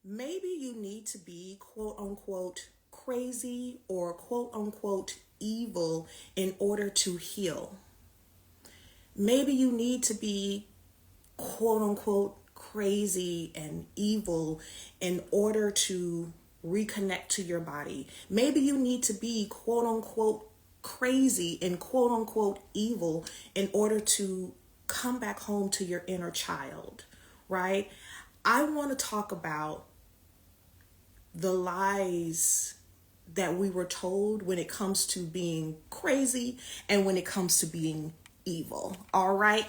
Maybe you need to be quote unquote crazy or quote unquote evil in order to heal. Maybe you need to be quote unquote crazy and evil in order to reconnect to your body. Maybe you need to be quote unquote crazy and quote unquote evil in order to come back home to your inner child, right? I want to talk about the lies that we were told when it comes to being crazy and when it comes to being evil. All right.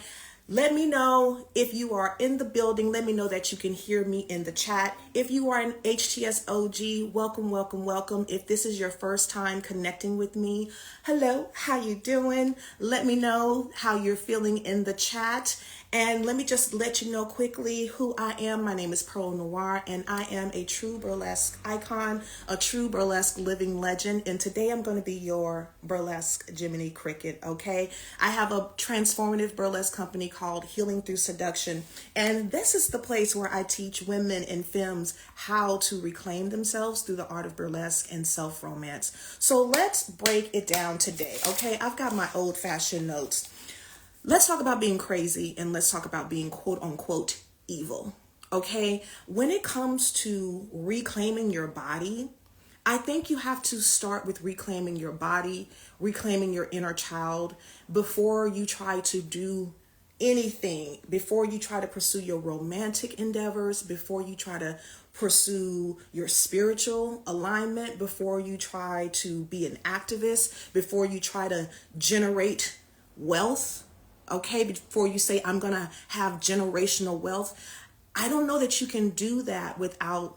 Let me know if you are in the building. Let me know that you can hear me in the chat. If you are an HTS OG, welcome, welcome, welcome. If this is your first time connecting with me, hello, how you doing? Let me know how you're feeling in the chat. And let me just let you know quickly who I am. My name is Pearl Noir, and I am a true burlesque icon, a true burlesque living legend. And today I'm going to be your burlesque Jiminy Cricket, okay? I have a transformative burlesque company called Healing Through Seduction. And this is the place where I teach women and femmes how to reclaim themselves through the art of burlesque and self-romance. So let's break it down today, okay? I've got my old-fashioned notes. Let's talk about being crazy and let's talk about being quote unquote evil. Okay. When it comes to reclaiming your body, I think you have to start with reclaiming your body, reclaiming your inner child before you try to do anything, before you try to pursue your romantic endeavors, before you try to pursue your spiritual alignment, before you try to be an activist, before you try to generate wealth. Okay, before you say, I'm going to have generational wealth, I don't know that you can do that without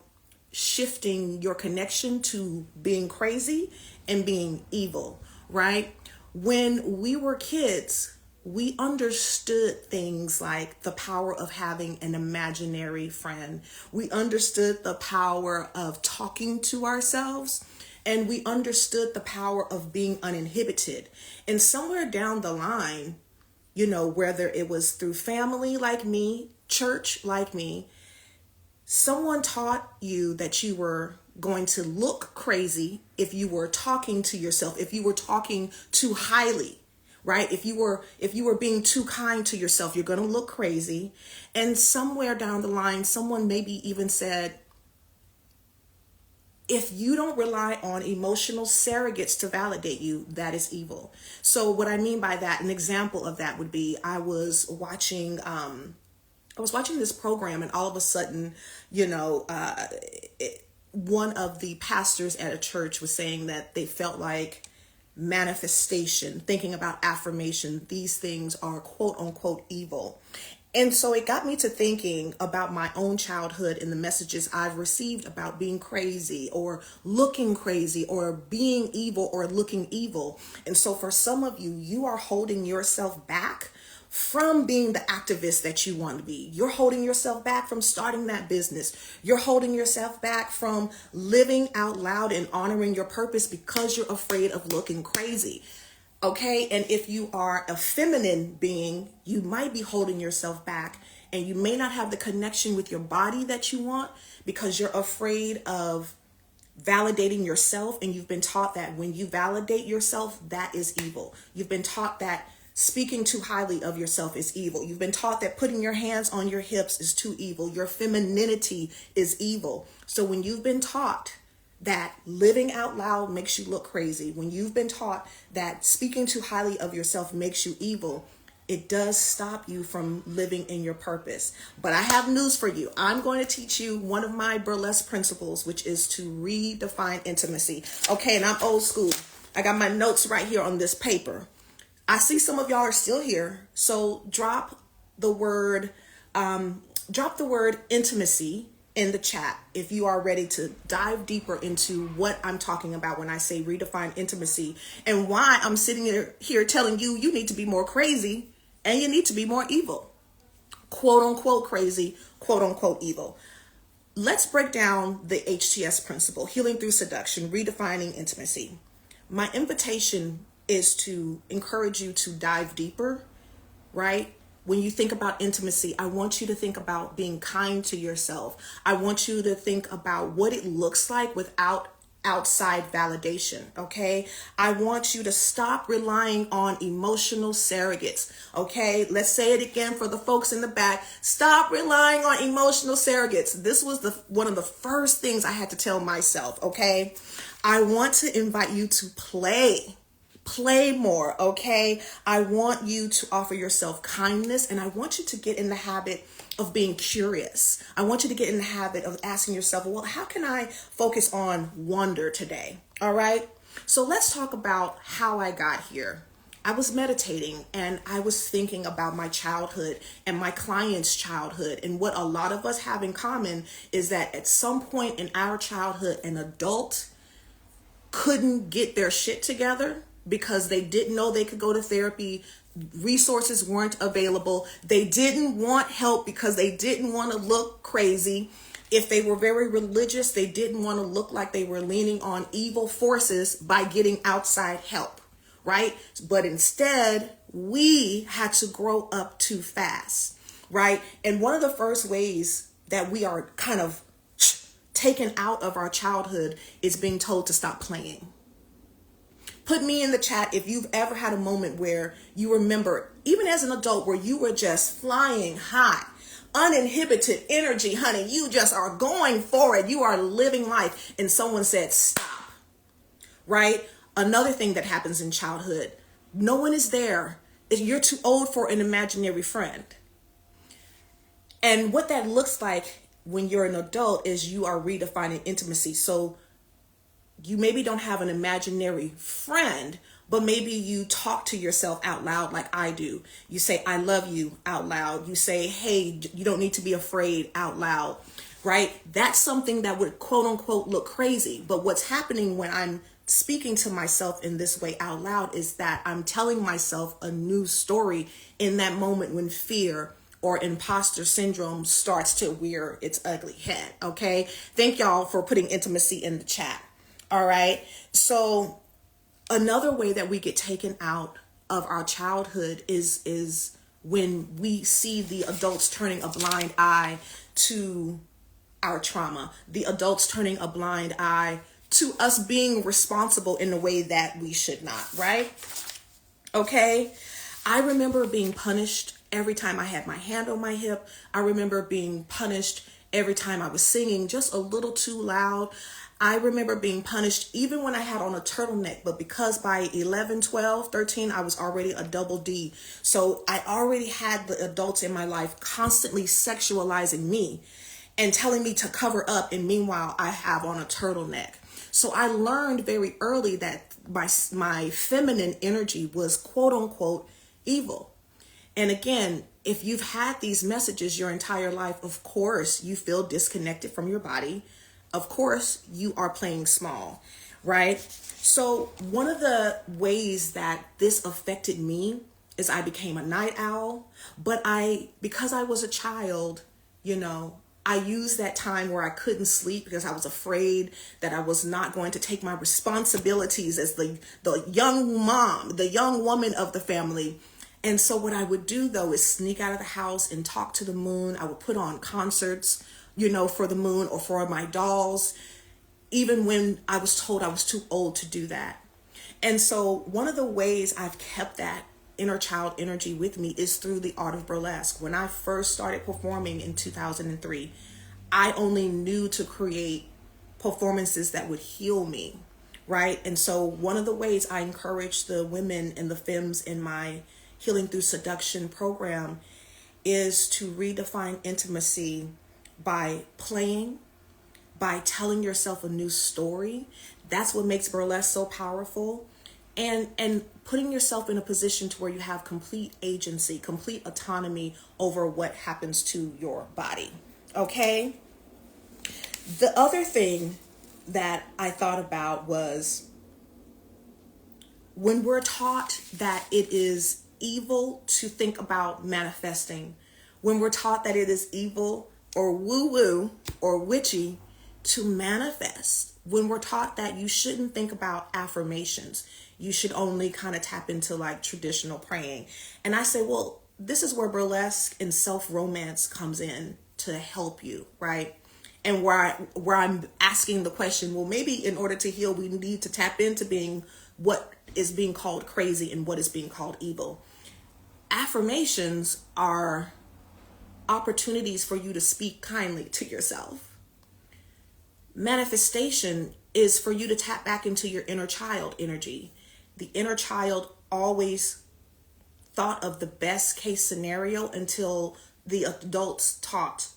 shifting your connection to being crazy and being evil, right? When we were kids, we understood things like the power of having an imaginary friend. We understood the power of talking to ourselves. And we understood the power of being uninhibited. And somewhere down the line, whether it was through family like me, church like me, someone taught you that you were going to look crazy if you were talking to yourself, if you were talking too highly, right? If you were being too kind to yourself, you're going to look crazy. And somewhere down the line, someone maybe even said, if you don't rely on emotional surrogates to validate you, that is evil. So what I mean by that, an example of that would be I was watching this program, and all of a sudden, one of the pastors at a church was saying that they felt like manifestation, thinking about affirmation, these things are quote unquote evil. And so it got me to thinking about my own childhood and the messages I've received about being crazy or looking crazy or being evil or looking evil. And so for some of you, you are holding yourself back from being the activist that you want to be. You're holding yourself back from starting that business. You're holding yourself back from living out loud and honoring your purpose because you're afraid of looking crazy. Okay, and if you are a feminine being, you might be holding yourself back and you may not have the connection with your body that you want because you're afraid of validating yourself. And you've been taught that when you validate yourself, that is evil. You've been taught that speaking too highly of yourself is evil. You've been taught that putting your hands on your hips is too evil. Your femininity is evil. So when you've been taught that living out loud makes you look crazy, when you've been taught that speaking too highly of yourself makes you evil, it does stop you from living in your purpose. But I have news for you. I'm going to teach you one of my burlesque principles, which is to redefine intimacy. Okay, and I'm old school. I got my notes right here on this paper. I see some of y'all are still here. So drop the word intimacy in the chat if you are ready to dive deeper into what I'm talking about when I say redefine intimacy and why I'm sitting here telling you you need to be more crazy and you need to be more evil. Quote unquote crazy, quote unquote evil. Let's break down the HTS principle, healing through seduction, redefining intimacy. My invitation is to encourage you to dive deeper, right? when you think about intimacy, I want you to think about being kind to yourself. I want you to think about what it looks like without outside validation. Okay. I want you to stop relying on emotional surrogates. Okay. Let's say it again for the folks in the back. Stop relying on emotional surrogates. This was one of the first things I had to tell myself. Okay. I want to invite you to play more. Okay. I want you to offer yourself kindness, and I want you to get in the habit of being curious. I want you to get in the habit of asking yourself, well, how can I focus on wonder today? All right. So let's talk about how I got here. I was meditating and I was thinking about my childhood and my client's childhood. And what a lot of us have in common is that at some point in our childhood, an adult couldn't get their shit together because they didn't know they could go to therapy. Resources weren't available. They didn't want help because they didn't want to look crazy. If they were very religious, they didn't want to look like they were leaning on evil forces by getting outside help, right? But instead, we had to grow up too fast, right? And one of the first ways that we are kind of taken out of our childhood is being told to stop playing. Put me in the chat if you've ever had a moment where you remember, even as an adult, where you were just flying high, uninhibited energy, honey. You just are going for it. You are living life. And someone said, stop, right? Another thing that happens in childhood, no one is there. You're too old for an imaginary friend. And what that looks like when you're an adult is you are redefining intimacy. So you maybe don't have an imaginary friend, but maybe you talk to yourself out loud like I do. You say, I love you out loud. You say, hey, you don't need to be afraid out loud, right? That's something that would quote unquote look crazy. But what's happening when I'm speaking to myself in this way out loud is that I'm telling myself a new story in that moment when fear or imposter syndrome starts to rear its ugly head. Okay. Thank y'all for putting intimacy in the chat. All right. So another way that we get taken out of our childhood is when we see the adults turning a blind eye to our trauma, the adults turning a blind eye to us being responsible in a way that we should not, right? Okay. I remember being punished every time I had my hand on my hip. I remember being punished every time I was singing just a little too loud. I remember being punished even when I had on a turtleneck, but because by 11, 12, 13, I was already a double D. So I already had the adults in my life constantly sexualizing me and telling me to cover up. And meanwhile, I have on a turtleneck. So I learned very early that my feminine energy was quote unquote evil. And again, if you've had these messages your entire life, of course, you feel disconnected from your body. Of course, you are playing small, right? So one of the ways that this affected me is I became a night owl, but because I was a child, I used that time where I couldn't sleep because I was afraid that I was not going to take my responsibilities as the young mom, the young woman of the family. And so what I would do though is sneak out of the house and talk to the moon. I would put on concerts, for the moon or for my dolls, even when I was told I was too old to do that. And so one of the ways I've kept that inner child energy with me is through the art of burlesque. When I first started performing in 2003, I only knew to create performances that would heal me, right? And so one of the ways I encourage the women and the femmes in my Healing Through Seduction program is to redefine intimacy by playing, by telling yourself a new story. That's what makes burlesque so powerful. And putting yourself in a position to where you have complete agency, complete autonomy over what happens to your body. Okay? The other thing that I thought about was when we're taught that it is evil to think about manifesting, when we're taught that it is evil or woo-woo or witchy to manifest, when we're taught that you shouldn't think about affirmations, you should only kind of tap into like traditional praying. And I say, well, this is where burlesque and self-romance comes in to help you, right? And where I'm asking the question, well, maybe in order to heal, we need to tap into being what is being called crazy and what is being called evil. Affirmations are opportunities for you to speak kindly to yourself. Manifestation is for you to tap back into your inner child energy. The inner child always thought of the best case scenario until the adults taught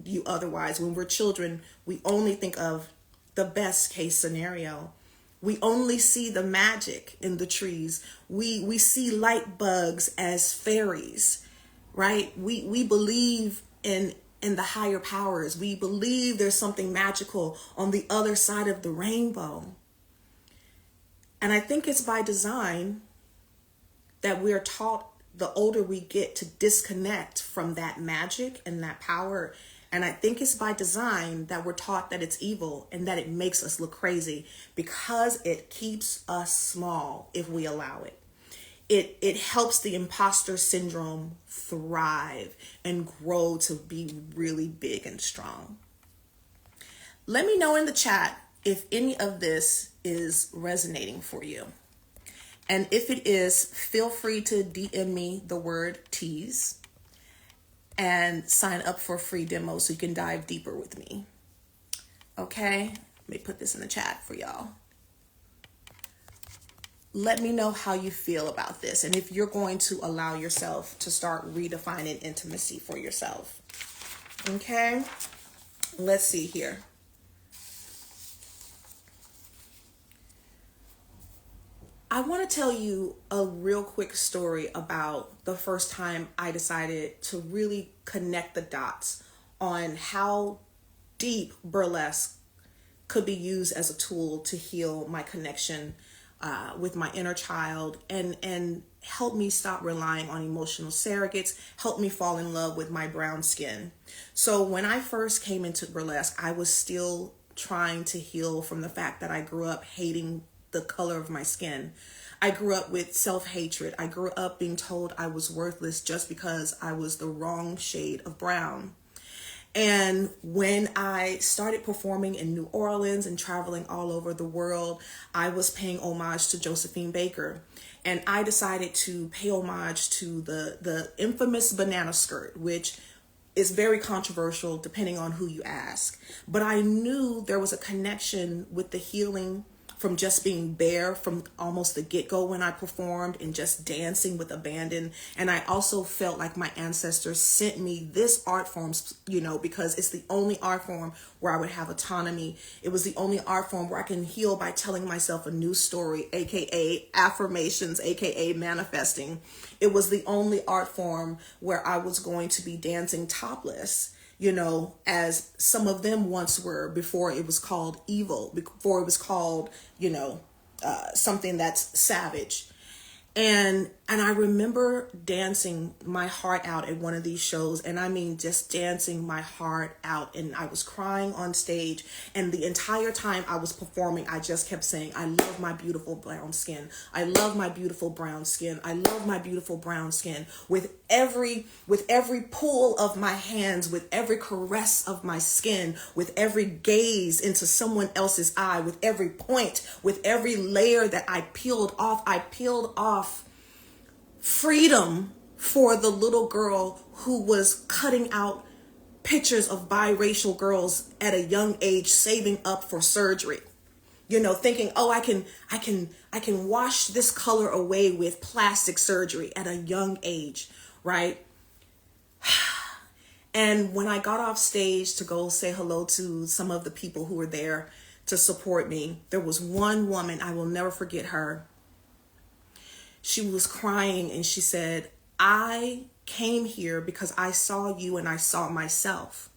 you otherwise. When we're children, we only think of the best case scenario. We only see the magic in the trees. We see light bugs as fairies, right? We believe in the higher powers. We believe there's something magical on the other side of the rainbow. And I think it's by design that we're taught, the older we get, to disconnect from that magic and that power. And I think it's by design that we're taught that it's evil and that it makes us look crazy, because it keeps us small if we allow it. It helps the imposter syndrome thrive and grow to be really big and strong. Let me know in the chat if any of this is resonating for you. And if it is, feel free to DM me the word tease and sign up for a free demo so you can dive deeper with me. Okay, let me put this in the chat for y'all. Let me know how you feel about this and if you're going to allow yourself to start redefining intimacy for yourself. Okay, let's see here. I want to tell you a real quick story about the first time I decided to really connect the dots on how deep burlesque could be used as a tool to heal my connection with my inner child and help me stop relying on emotional surrogates, help me fall in love with my brown skin. So when I first came into burlesque, I was still trying to heal from the fact that I grew up hating the color of my skin. I grew up with self-hatred. I grew up being told I was worthless just because I was the wrong shade of brown. And when I started performing in New Orleans and traveling all over the world, I was paying homage to Josephine Baker. And I decided to pay homage to the infamous banana skirt, which is very controversial depending on who you ask. But I knew there was a connection with the healing from just being bare from almost the get-go when I performed and just dancing with abandon. And I also felt like my ancestors sent me this art form, because it's the only art form where I would have autonomy. It was the only art form where I can heal by telling myself a new story, aka affirmations, aka manifesting. It was the only art form where I was going to be dancing topless, as some of them once were, before it was called evil, before it was called, something that's savage. And I remember dancing my heart out at one of these shows. And I mean, just dancing my heart out. And I was crying on stage. And the entire time I was performing, I just kept saying, I love my beautiful brown skin. I love my beautiful brown skin. I love my beautiful brown skin. With every pull of my hands, with every caress of my skin, with every gaze into someone else's eye, with every point, with every layer that I peeled off freedom for the little girl who was cutting out pictures of biracial girls at a young age, saving up for surgery, thinking, oh, I can wash this color away with plastic surgery at a young age, right? And when I got off stage to go say hello to some of the people who were there to support me, there was one woman, I will never forget her. She was crying and she said, I came here because I saw you and I saw myself.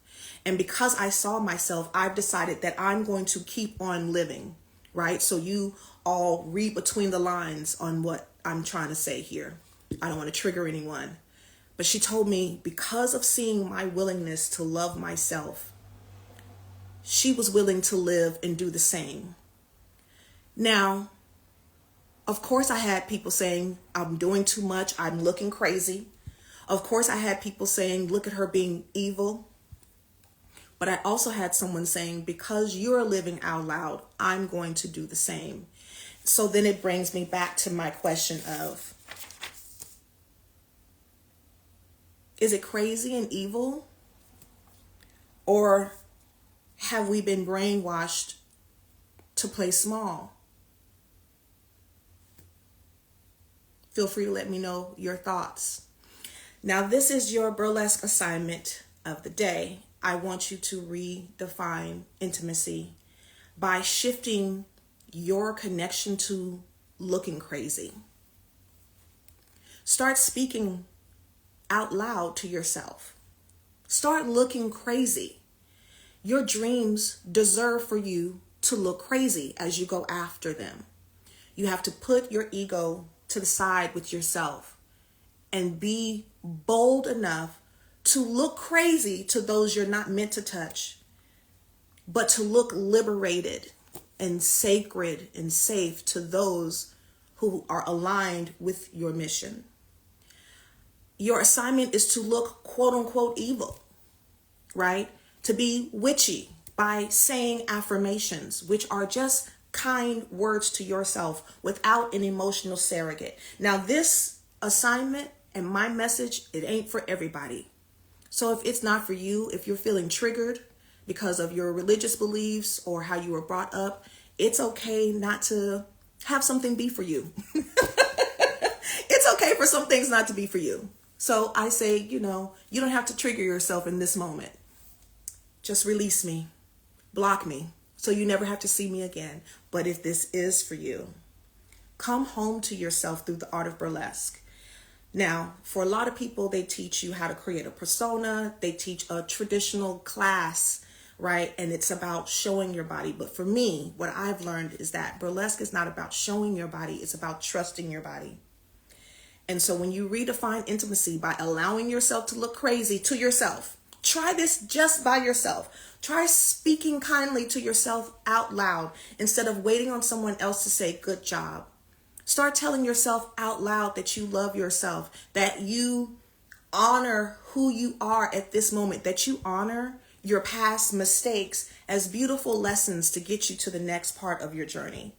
And because I saw myself, I've decided that I'm going to keep on living, right? So you all read between the lines on what I'm trying to say here. I don't want to trigger anyone. But she told me, because of seeing my willingness to love myself, she was willing to live and do the same. Now, of course, I had people saying I'm doing too much, I'm looking crazy. Of course, I had people saying, look at her being evil. But I also had someone saying, because you're living out loud, I'm going to do the same. So then it brings me back to my question of, is it crazy and evil? Or have we been brainwashed to play small? Feel free to let me know your thoughts. Now, this is your burlesque assignment of the day. I want you to redefine intimacy by shifting your connection to looking crazy. Start speaking out loud to yourself. Start looking crazy. Your dreams deserve for you to look crazy as you go after them. You have to put your ego to the side with yourself and be bold enough to look crazy to those you're not meant to touch, but to look liberated and sacred and safe to those who are aligned with your mission. Your assignment is to look quote unquote evil, right? To be witchy by saying affirmations, which are just kind words to yourself without an emotional surrogate. Now, this assignment and my message, it ain't for everybody. So if it's not for you, if you're feeling triggered because of your religious beliefs or how you were brought up, it's okay not to have something be for you. It's okay for some things not to be for you. So I say, you don't have to trigger yourself in this moment. Just release me, block me, so you never have to see me again. But if this is for you, come home to yourself through the art of burlesque. Now, for a lot of people, they teach you how to create a persona. They teach a traditional class, right? And it's about showing your body. But for me, what I've learned is that burlesque is not about showing your body. It's about trusting your body. And so when you redefine intimacy by allowing yourself to look crazy to yourself, try this just by yourself. Try speaking kindly to yourself out loud instead of waiting on someone else to say, good job. Start telling yourself out loud that you love yourself, that you honor who you are at this moment, that you honor your past mistakes as beautiful lessons to get you to the next part of your journey.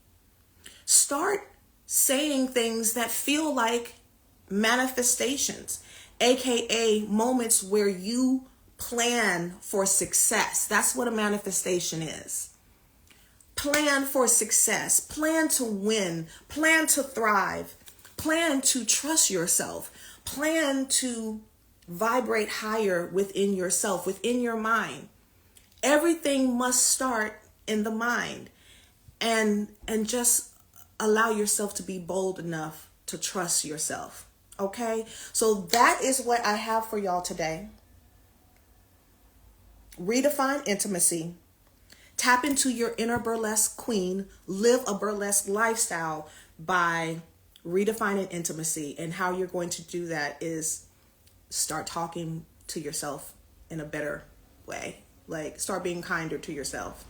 Start saying things that feel like manifestations, aka moments where you plan for success. That's what a manifestation is. Plan for success, plan to win, plan to thrive, plan to trust yourself, plan to vibrate higher within yourself, within your mind. Everything must start in the mind, and just allow yourself to be bold enough to trust yourself. Okay, so that is what I have for y'all today. Redefine intimacy. Tap into your inner burlesque queen. Live a burlesque lifestyle by redefining intimacy. And how you're going to do that is start talking to yourself in a better way. Like, start being kinder to yourself.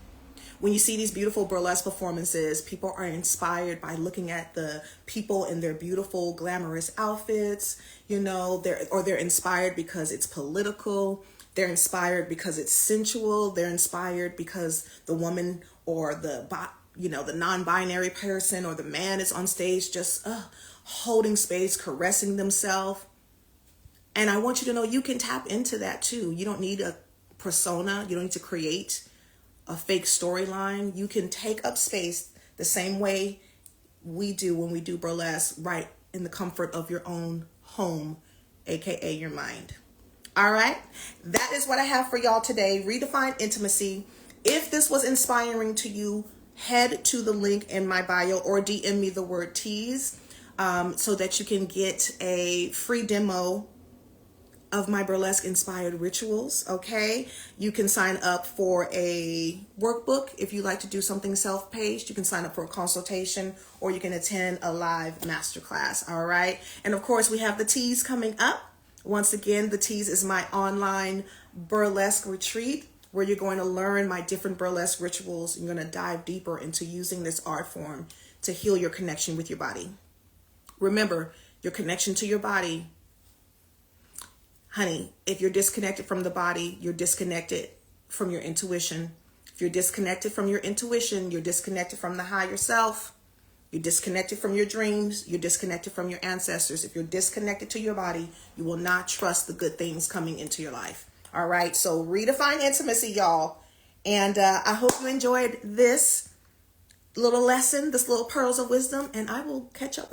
When you see these beautiful burlesque performances, people are inspired by looking at the people in their beautiful, glamorous outfits. They're inspired because it's political. They're inspired because it's sensual. They're inspired because the woman or the non-binary person or the man is on stage just holding space, caressing themselves. And I want you to know you can tap into that too. You don't need a persona. You don't need to create a fake storyline. You can take up space the same way we do when we do burlesque, right in the comfort of your own home, aka your mind. All right, that is what I have for y'all today. Redefine intimacy. If this was inspiring to you, head to the link in my bio or DM me the word tease so that you can get a free demo of my burlesque inspired rituals. Okay, you can sign up for a workbook if you like to do something self-paced. You can sign up for a consultation, or you can attend a live masterclass. All right, and of course we have the tease coming up. Once again, the tease is my online burlesque retreat where you're going to learn my different burlesque rituals. You're going to dive deeper into using this art form to heal your connection with your body. Remember, your connection to your body Honey, if you're disconnected from the body, you're disconnected from your intuition. If you're disconnected from your intuition, you're disconnected from the higher self. You're disconnected from your dreams. You're disconnected from your ancestors. If you're disconnected to your body, you will not trust the good things coming into your life. All right. So redefine intimacy, y'all. And I hope you enjoyed this little lesson, this little pearls of wisdom. And I will catch up